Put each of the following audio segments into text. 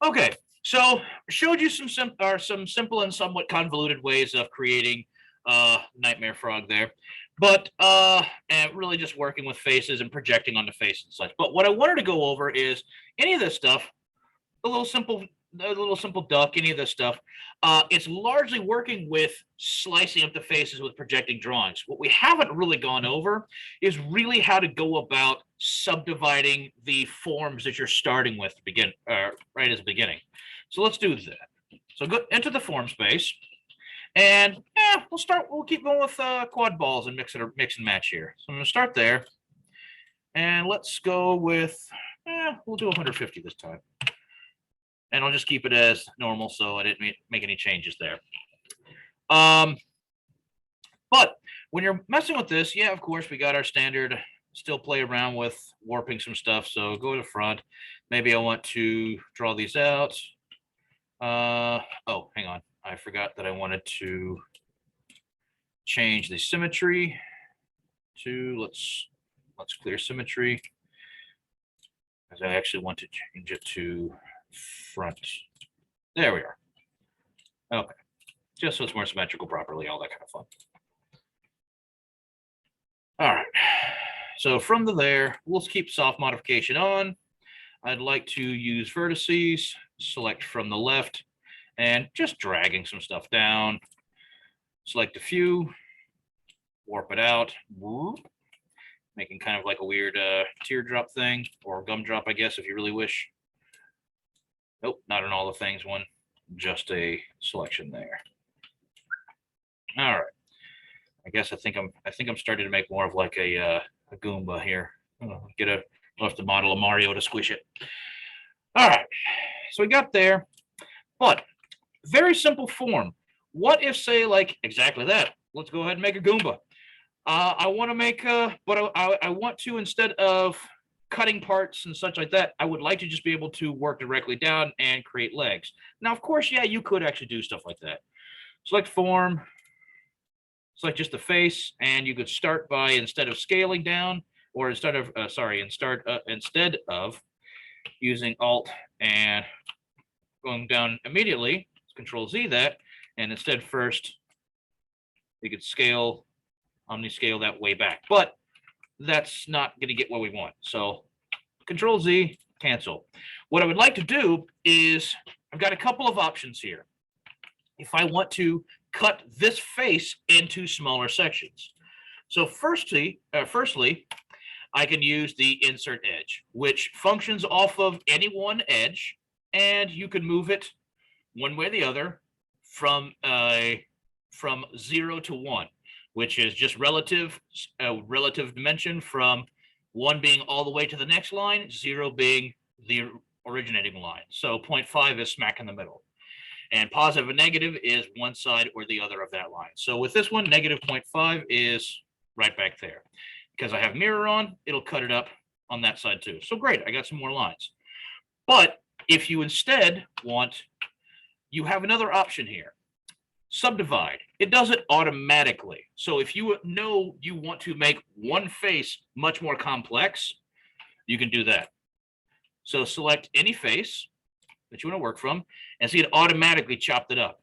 Okay, so showed you some simple and somewhat convoluted ways of creating Nightmare Frog there, but and really just working with faces and projecting onto faces and such. But what I wanted to go over is any of this stuff, the little simple duck, any of this stuff. It's largely working with slicing up the faces with projecting drawings. What we haven't really gone over is really how to go about subdividing the forms that you're starting with to begin right as the beginning. So let's do that. So go into the form space, and we'll keep going with quad balls and mix and match here. So I'm going to start there, and let's go with we'll do 150 this time. And I'll just keep it as normal, so I didn't make any changes there. But when you're messing with this, yeah, of course, we got our standard, still play around with warping some stuff. So go to the front. Maybe I want to draw these out. Oh, hang on. I forgot that I wanted to change the symmetry to, let's clear symmetry, because I actually want to change it to front. There we are. Okay, just so it's more symmetrical properly, all that kind of fun. All right, so from there, we'll keep soft modification on. I'd like to use vertices, select from the left, and just dragging some stuff down. Select a few, warp it out, making kind of like a weird teardrop thing, or gumdrop, I guess, if you really wish. Nope, not in all the things one, just a selection there. All right. I guess I think I'm starting to make more of like a Goomba here. I'll have to model a Mario to squish it. All right. So we got there, but very simple form. What if, say, like exactly that? Let's go ahead and make a Goomba. I want to make but I want to, instead of cutting parts and such like that, I would like to just be able to work directly down and create legs. Now, of course, yeah, you could actually do stuff like that. Select form, select just the face, and you could start by, instead of scaling down, or instead of using Alt and going down immediately, Control Z that, and instead first you could scale, omniscale that way back, but that's not going to get what we want. So Control Z, cancel. What I would like to do is, I've got a couple of options here. If I want to cut this face into smaller sections. So firstly, I can use the insert edge, which functions off of any one edge, and you can move it one way or the other from 0 to 1, which is just relative dimension, from 1 being all the way to the next line, 0 being the originating line. So 0.5 is smack in the middle. And positive and negative is one side or the other of that line. So with this one, negative 0.5 is right back there. Because I have mirror on, it'll cut it up on that side too. So great, I got some more lines. But if you instead want, you have another option here. Subdivide. It does it automatically. So if you know you want to make one face much more complex, you can do that. So select any face that you want to work from, and see it automatically chopped it up.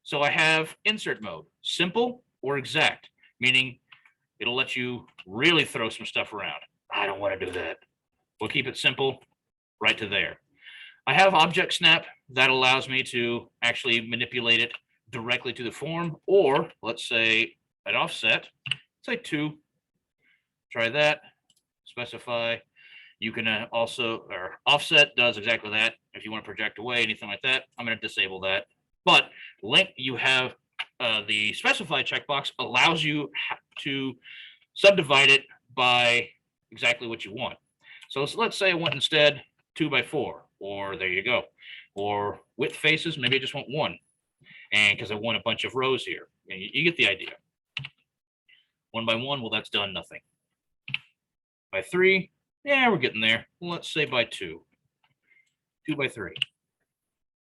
So I have insert mode, simple or exact, meaning it'll let you really throw some stuff around. I don't want to do that. We'll keep it simple, right to there. I have object snap that allows me to actually manipulate it directly to the form, or let's say an offset, say 2. Try that, specify. You can also, or offset does exactly that. If you want to project away, anything like that, I'm going to disable that. But link, you have the specify checkbox allows you to subdivide it by exactly what you want. So let's say I want instead 2x4, or there you go. Or width faces, maybe I just want 1. And because I want a bunch of rows here. And you get the idea. 1 by 1, well, that's done, nothing. By 3, yeah, we're getting there. Let's say by 2. 2 by 3.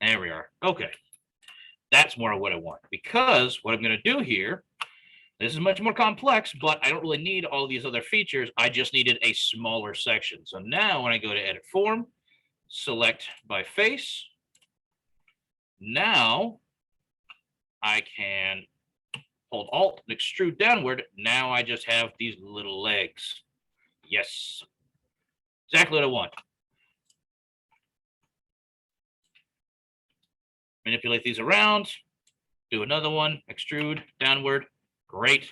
There we are. Okay. That's more of what I want. Because what I'm going to do here, this is much more complex, but I don't really need all these other features. I just needed a smaller section. So now when I go to edit form, select by face, Now I can hold Alt and extrude downward. Now I just have these little legs. Yes, exactly what I want. Manipulate these around, do another one, extrude downward. Great.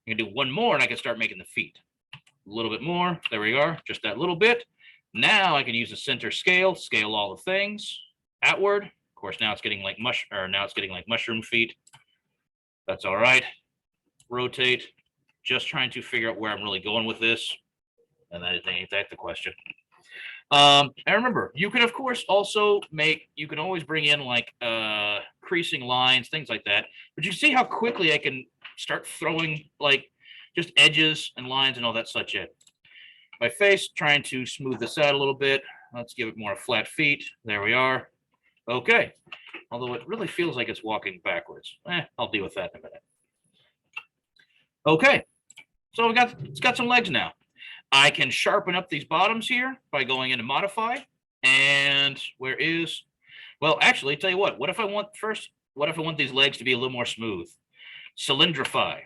I can do one more and I can start making the feet. A little bit more. There we are. Just that little bit. Now I can use the center scale, scale all the things outward. Of course, now it's getting like mushroom feet. That's all right. Rotate. Just trying to figure out where I'm really going with this. And that ain't that the question. And remember, you can of course also you can always bring in like creasing lines, things like that. But you see how quickly I can start throwing like just edges and lines and all that such in. My face, trying to smooth this out a little bit. Let's give it more flat feet. There we are. Okay. Although it really feels like it's walking backwards. I'll deal with that in a minute. Okay. So it's got some legs now. I can sharpen up these bottoms here by going into modify. And well, actually, tell you what if I want these legs to be a little more smooth? Cylindrify.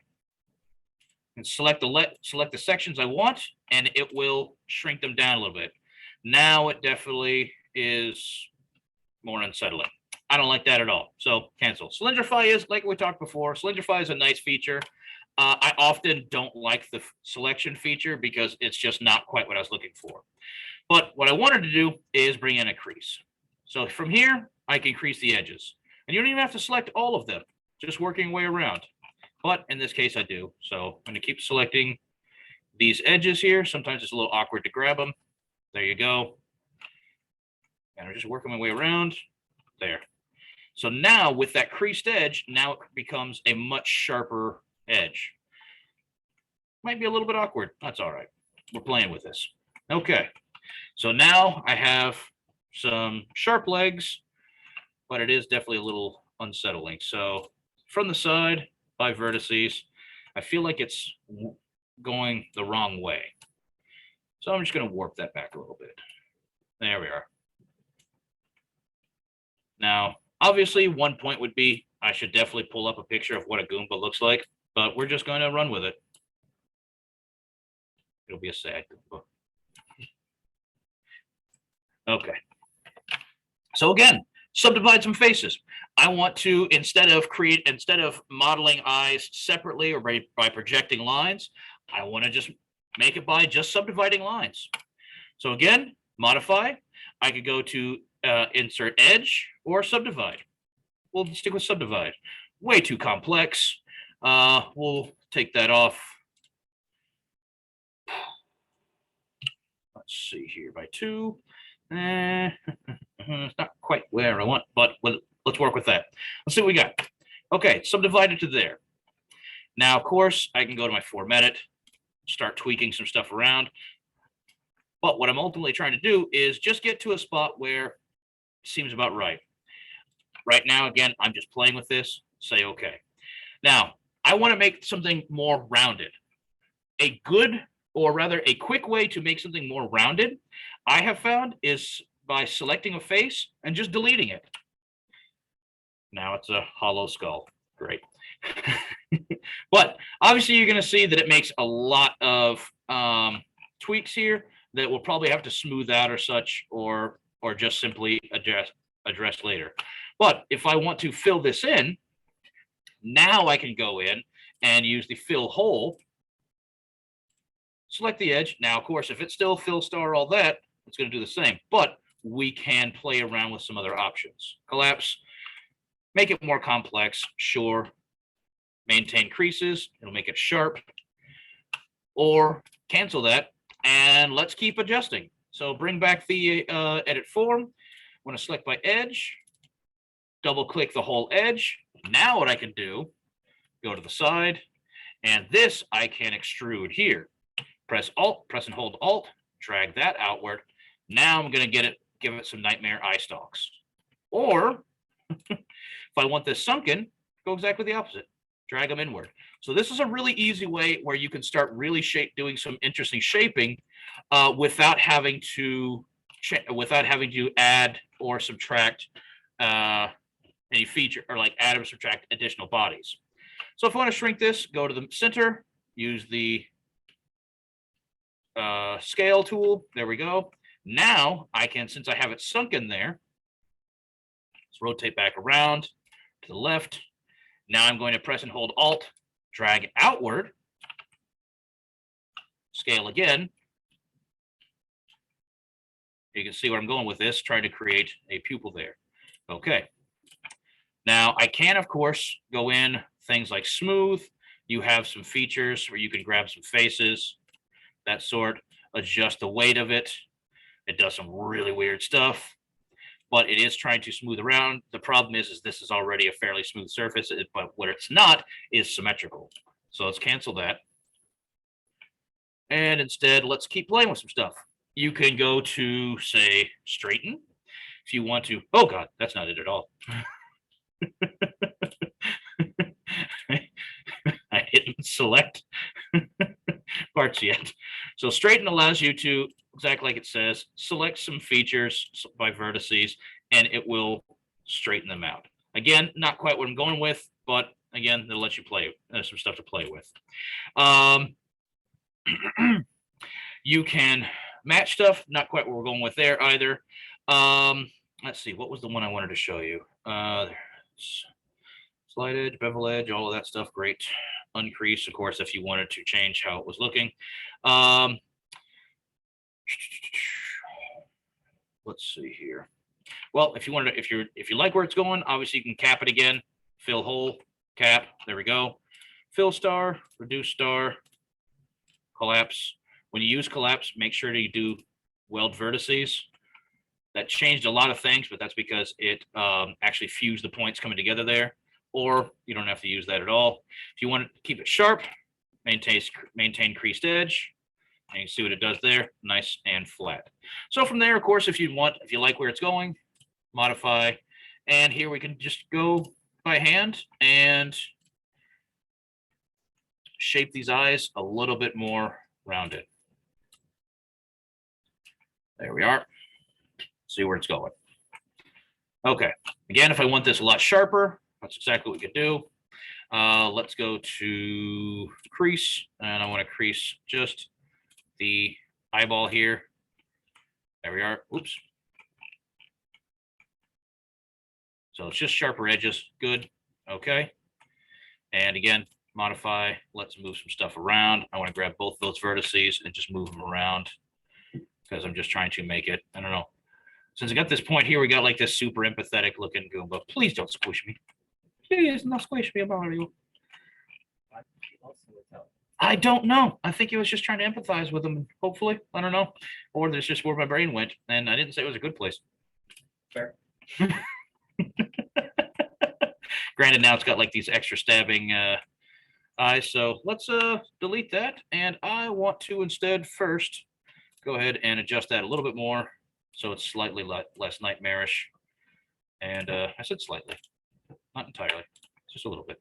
And select the sections I want, and it will shrink them down a little bit. Now it definitely is more unsettling. I don't like that at all. So cancel. Cylindrify is, like we talked before, Cylindrify is a nice feature. I often don't like the selection feature because it's just not quite what I was looking for. But what I wanted to do is bring in a crease. So from here, I can crease the edges. And you don't even have to select all of them, just working your way around. But in this case, I do. So I'm going to keep selecting these edges here. Sometimes it's a little awkward to grab them. There you go. And I'm just working my way around. There. So now with that creased edge, now it becomes a much sharper edge. Might be a little bit awkward. That's all right. We're playing with this. Okay. So now I have some sharp legs, but it is definitely a little unsettling. So from the side, by vertices, I feel like it's going the wrong way. So I'm just going to warp that back a little bit. There we are. Now, obviously, one point would be I should definitely pull up a picture of what a Goomba looks like, but we're just going to run with it. It'll be a sad Goomba. Okay. So again, subdivide some faces. I want to, instead of modeling eyes separately or by projecting lines, I want to just make it by just subdividing lines. So again, modify. I could go to insert edge or subdivide. We'll stick with subdivide. Way too complex. We'll take that off. Let's see here, by 2. It's not quite where I want, but let's work with that. Let's see what we got. Okay, subdivided to there. Now, of course, I can go to my format it, start tweaking some stuff around. But what I'm ultimately trying to do is just get to a spot where it seems about right. Right now, again, I'm just playing with this. Say okay. Now, I want to make something more rounded. A quick way to make something more rounded, I have found, is by selecting a face and just deleting it. Now it's a hollow skull. Great. But obviously you're going to see that it makes a lot of tweaks here that we'll probably have to smooth out or such, or just simply address later. But if I want to fill this in, now I can go in and use the fill hole, select the edge. Now, of course, if it's still fill star, all that, it's going to do the same. But we can play around with some other options. Collapse, make it more complex, sure. Maintain creases, it'll make it sharp. Or cancel that, and let's keep adjusting. So bring back the edit form. I want to select by edge, double click the whole edge. Now what I can do, go to the side, and this I can extrude here. Press and hold Alt, drag that outward. Now I'm going to give it some nightmare eye stalks. Or if I want this sunken, go exactly the opposite. Drag them inward. So this is a really easy way where you can start really doing some interesting shaping without having to add or subtract any feature or like add or subtract additional bodies. So if I want to shrink this, go to the center, use the scale tool. There we go. Now I can, since I have it sunk in there, let's rotate back around to the left. Now I'm going to press and hold Alt, drag outward, scale again. You can see where I'm going with this, trying to create a pupil there. Okay. Now I can, of course, go in things like smooth. You have some features where you can grab some faces, that sort, adjust the weight of it. It does some really weird stuff, but it is trying to smooth around. The problem is this is already a fairly smooth surface, but what it's not is symmetrical. So let's cancel that. And instead, let's keep playing with some stuff. You can go to, say, straighten. If you want to, oh God, that's not it at all. I didn't select parts yet. So straighten allows you to, exactly like it says, select some features by vertices, and it will straighten them out. Again, not quite what I'm going with, but again, it'll let you play. There's some stuff to play with. You can match stuff. Not quite what we're going with there either. Let's see. What was the one I wanted to show you? Slide edge, bevel edge, all of that stuff. Great. Uncrease, of course, if you wanted to change how it was looking. Let's see here. Well, if you wanted to, if you like where it's going, obviously you can cap it again. Fill hole, cap. There we go. Fill star, reduce star, collapse. When you use collapse, make sure that you do weld vertices. That changed a lot of things, but that's because it actually fused the points coming together there. Or you don't have to use that at all. If you want to keep it sharp, maintain creased edge. And you can see what it does there, nice and flat. So from there, of course, if you like where it's going, modify. And here we can just go by hand and shape these eyes a little bit more rounded. There we are. See where it's going. Okay. Again, if I want this a lot sharper, that's exactly what we could do. Let's go to crease, and I want to crease just the eyeball here. There we are. Oops. So it's just sharper edges. Good. Okay. And again, modify. Let's move some stuff around. I want to grab both those vertices and just move them around because I'm just trying to make it, I don't know. Since I got this point here, we got like this super empathetic looking Goomba. Please don't squish me. Please not squish me about you. I don't know. I think he was just trying to empathize with him, hopefully. I don't know. Or that's just where my brain went. And I didn't say it was a good place. Fair. Granted, now it's got like these extra stabbing eyes. So let's delete that. And I want to instead first go ahead and adjust that a little bit more so it's slightly less nightmarish. And I said slightly, not entirely, just a little bit.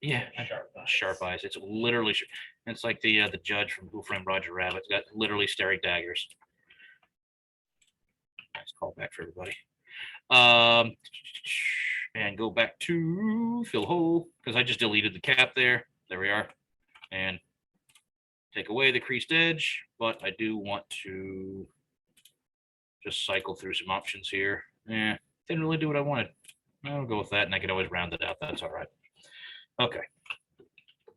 Yeah, sharp eyes. It's literally, it's like the judge from Who Framed Roger Rabbit. It's got literally staring daggers. Nice callback for everybody. And go back to fill hole because I just deleted the cap there. There we are. And take away the creased edge, but I do want to just cycle through some options here. Didn't really do what I wanted. I'll go with that, and I can always round it out. That's all right. Okay,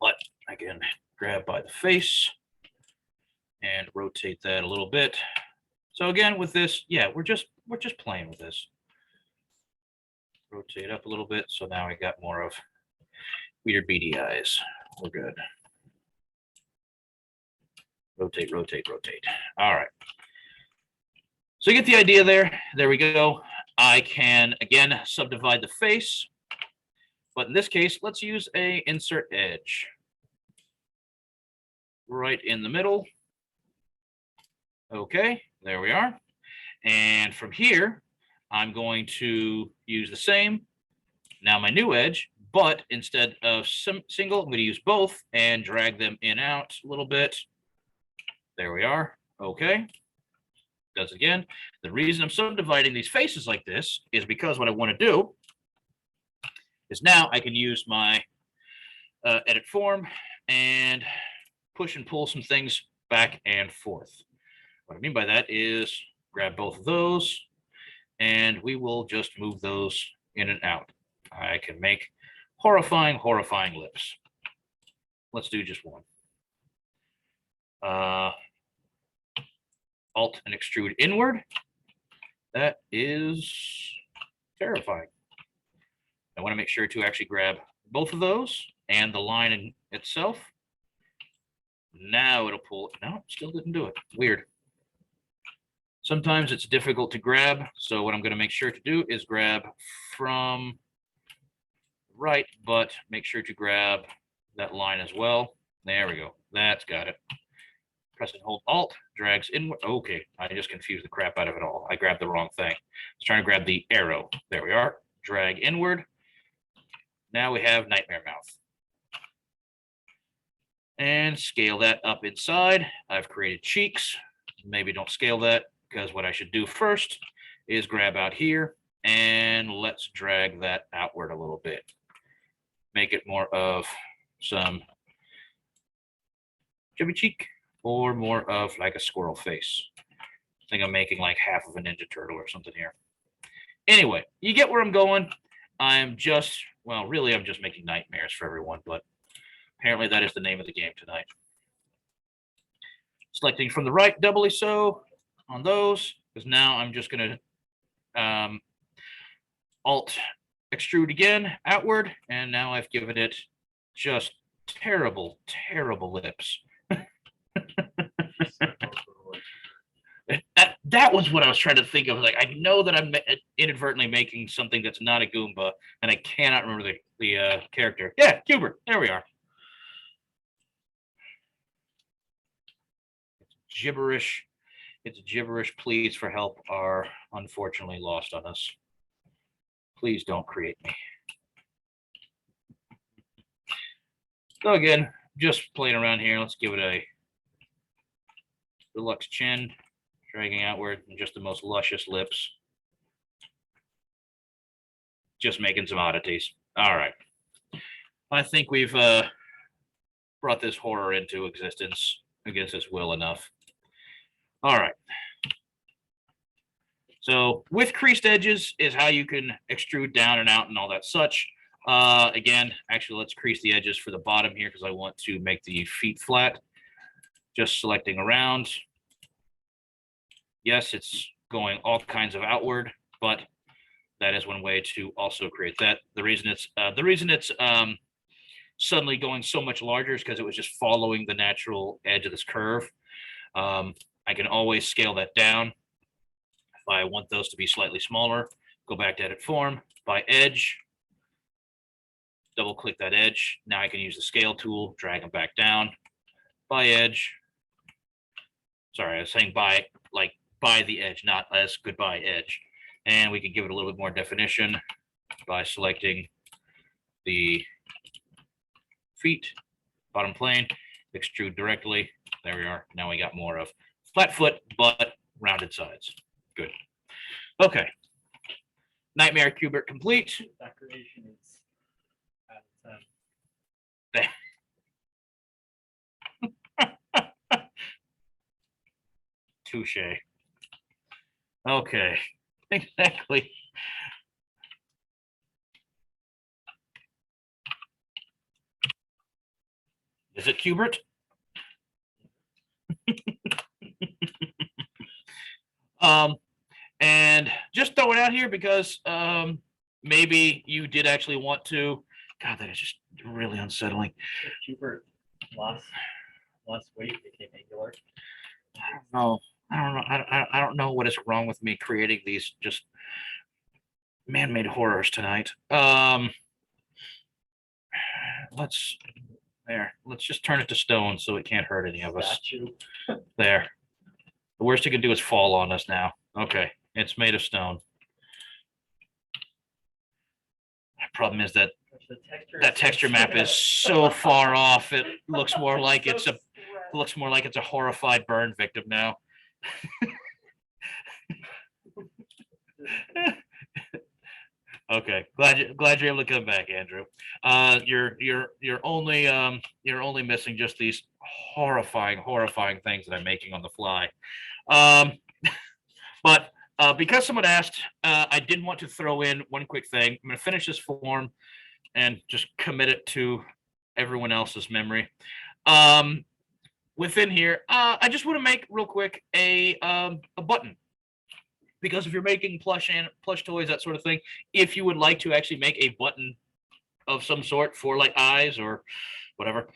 but I can grab by the face and rotate that a little bit. So again, with this, yeah, we're just playing with this. Rotate up a little bit, so now I got more of weird beady eyes. We're good. Rotate, rotate, rotate. All right. So you get the idea there. There we go. I can, again, subdivide the face. But in this case, let's use a insert edge. Right in the middle. Okay, there we are. And from here, I'm going to use the same. Now my new edge, but instead of single, I'm going to use both and drag them in out a little bit. There we are. Okay. does it again. The reason I'm subdividing these faces like this is because what I want to do is now I can use my edit form and push and pull some things back and forth. What I mean by that is grab both of those and we will just move those in and out. I can make horrifying lips. Let's do just one. Alt and extrude inward. That is terrifying. I want to make sure to actually grab both of those and the line in itself. Now it'll pull. No, still didn't do it. Weird. Sometimes it's difficult to grab. So what I'm going to make sure to do is grab from right, but make sure to grab that line as well. There we go. That's got it. Press and hold Alt, drags inward. Okay, I just confused the crap out of it all. I grabbed the wrong thing. I was trying to grab the arrow. There we are. Drag inward. Now we have Nightmare Mouth. And scale that up inside. I've created cheeks. Maybe don't scale that because what I should do first is grab out here and let's drag that outward a little bit. Make it more of some chubby cheek or more of like a squirrel face. I think I'm making like half of a Ninja Turtle or something here. Anyway, you get where I'm going. I'm just, well, really, I'm just making nightmares for everyone, but apparently that is the name of the game tonight. Selecting from the right, doubly so on those, because now I'm just going to Alt extrude again outward, and now I've given it just terrible lips. That was what I was trying to think of. Like, I know that I'm inadvertently making something that's not a Goomba, and I cannot remember the character. Yeah, QBert. There we are. It's gibberish. It's gibberish. Pleas for help are unfortunately lost on us. Please don't create me. So again, just playing around here. Let's give it a deluxe chin, dragging outward, and just the most luscious lips. Just making some oddities. All right. I think we've brought this horror into existence against its will enough. All right. So with creased edges is how you can extrude down and out and all that such. Again, actually, let's crease the edges for the bottom here because I want to make the feet flat. Just selecting around. Yes, it's going all kinds of outward, but that is one way to also create that. The reason it's suddenly going so much larger is because it was just following the natural edge of this curve. I can always scale that down. If I want those to be slightly smaller, go back to edit form, by edge, double click that edge. Now I can use the scale tool, drag them back down, by edge. Sorry, I was saying by the edge, not as goodbye edge. And we can give it a little bit more definition by selecting the feet, bottom plane, extrude directly. There we are. Now we got more of flat foot, but rounded sides. Good. Okay. Nightmare QBert complete. That creation is out of 10. Touche. Okay. Exactly. Is it QBert? And just throw it out here because maybe you did actually want to. God, that is just really unsettling. If QBert lost weight, became angular. I don't know what is wrong with me creating these just man-made horrors tonight. Let's just turn it to stone so it can't hurt any of us. There. The worst it can do is fall on us now. Okay, it's made of stone. Problem is that that texture map is so far off. It looks more like it's a horrified burn victim now. Okay, glad you're able to come back, Andrew. You're only missing just these horrifying things that I'm making on the fly. But because someone asked, I did want to throw in one quick thing. I'm going to finish this form and just commit it to everyone else's memory. Within here, I just want to make real quick a button. Because if you're making plush toys, that sort of thing, if you would like to actually make a button of some sort for like eyes or whatever,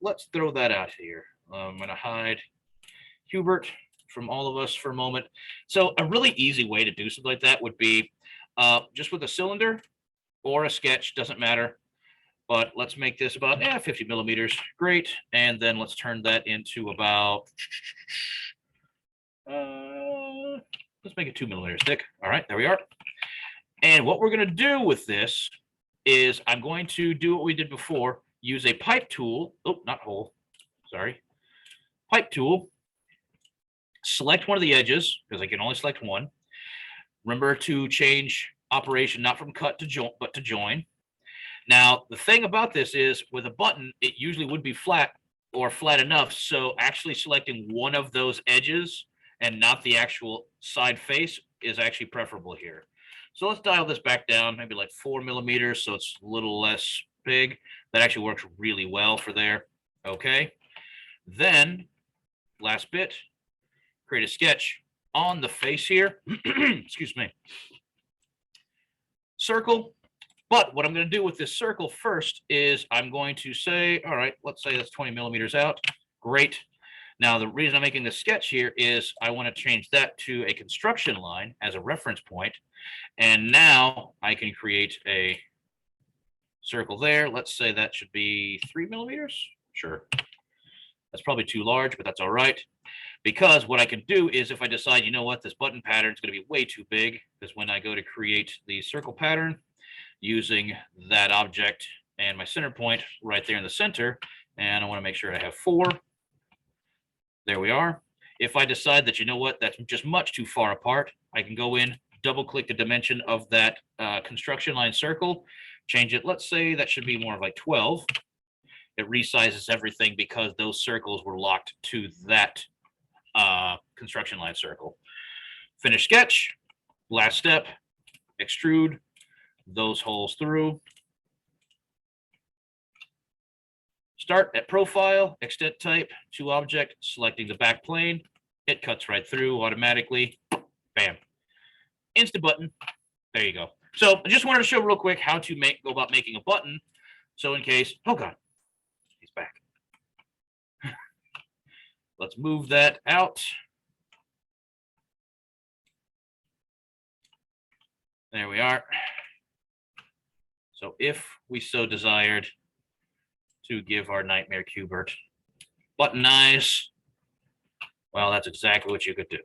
let's throw that out here. I'm going to hide QBert from all of us for a moment. So a really easy way to do something like that would be just with a cylinder or a sketch, doesn't matter. But let's make this about 50 millimeters. Great. And then let's turn that into about let's make it 2 millimeters thick. All right, there we are. And what we're going to do with this is I'm going to do what we did before, use a pipe tool. Oh, not hole. Sorry. Pipe tool. Select one of the edges because I can only select one. Remember to change operation, not from cut to join, but to join. Now, the thing about this is with a button, it usually would be flat or flat enough. So actually selecting one of those edges and not the actual side face is actually preferable here. So let's dial this back down, maybe like 4 millimeters, so it's a little less big. That actually works really well for there. Okay. Then, last bit, create a sketch on the face here. Excuse me. Circle. But what I'm going to do with this circle first is I'm going to say, all right, let's say that's 20 millimeters out. Great. Now, the reason I'm making this sketch here is I want to change that to a construction line as a reference point. And now I can create a circle there. Let's say that should be 3 millimeters. Sure. That's probably too large, but that's all right. Because what I can do is if I decide, you know what, this button pattern is going to be way too big, because when I go to create the circle pattern using that object and my center point right there in the center, and I want to make sure I have 4. There we are. If I decide that, you know what, that's just much too far apart, I can go in, double click the dimension of that construction line circle, change it. Let's say that should be more of like 12. It resizes everything because those circles were locked to that construction line circle. Finish sketch. Last step, extrude those holes through. Start at profile, extent type, to object, selecting the back plane. It cuts right through automatically. Bam. Instant button. There you go. So I just wanted to show real quick how to go about making a button. So in case, oh God, he's back. Let's move that out. There we are. So if we so desired to give our nightmare QBert button eyes, well, that's exactly what you could do.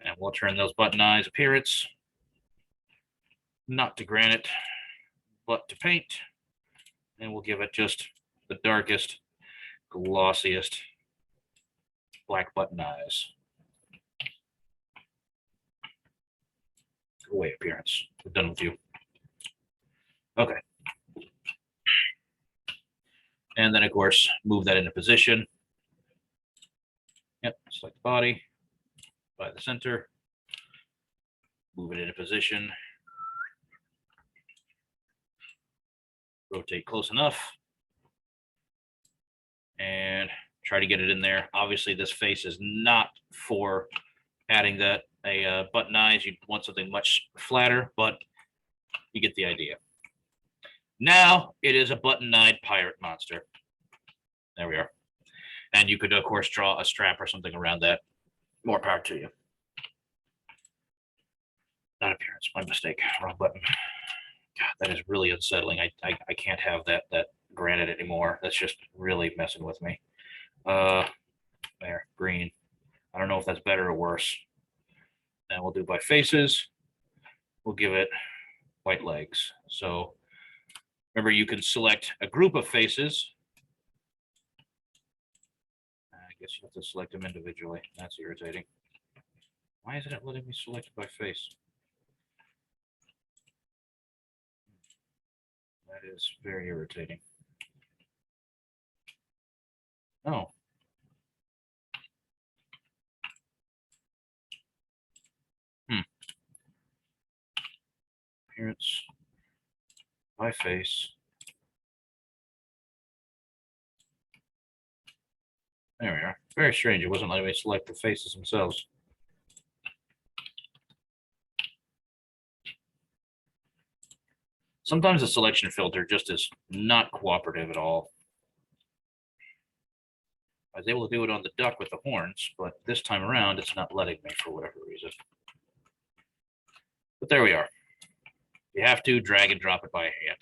And we'll turn those button eyes appearance not to granite, but to paint. And we'll give it just the darkest, glossiest black button eyes. Go away, appearance. We're done with you. Okay. And then, of course, move that into position. Yep, select the body by the center. Move it into position. Rotate close enough. And try to get it in there. Obviously, this face is not for adding that a button eyes. You'd want something much flatter, but you get the idea. Now it is a button-eyed pirate monster. There we are. And you could, of course, draw a strap or something around that. More power to you. Not appearance, my mistake. Wrong button. God, that is really unsettling. I can't have that granite anymore. That's just really messing with me. There, green. I don't know if that's better or worse. And we'll do by faces. We'll give it white legs. So remember, you can select a group of faces. I guess you have to select them individually. That's irritating. Why isn't it letting me select it by face? That is very irritating. Oh. Appearance by face. There we are. Very strange. It wasn't letting me select the faces themselves. Sometimes the selection filter just is not cooperative at all. I was able to do it on the duck with the horns, but this time around, it's not letting me for whatever reason. But there we are. You have to drag and drop it by hand.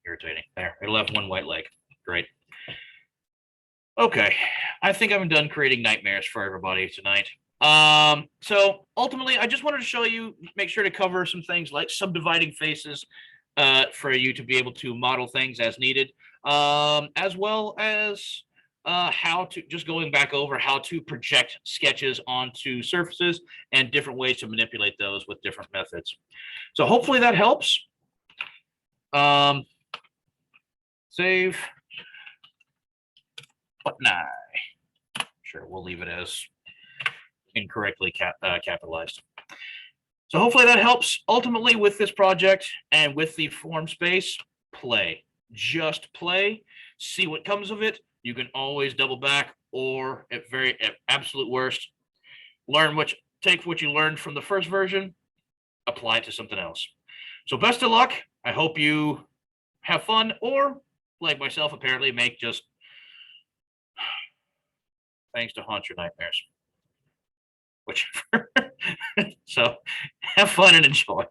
Irritating. There, it'll have one white leg. Great. Okay, I think I'm done creating nightmares for everybody tonight. So ultimately, I just wanted to show you, make sure to cover some things like subdividing faces for you to be able to model things as needed, as well as how to, just going back over how to project sketches onto surfaces and different ways to manipulate those with different methods. So hopefully that helps. Save. Button I. Sure, we'll leave it as incorrectly capitalized. So hopefully that helps. Ultimately, with this project and with the form space, play. Just play. See what comes of it. You can always double back, or at absolute worst, take what you learned from the first version, apply it to something else. So best of luck. I hope you have fun, or like myself, apparently make just things to haunt your nightmares. Whichever. So have fun and enjoy.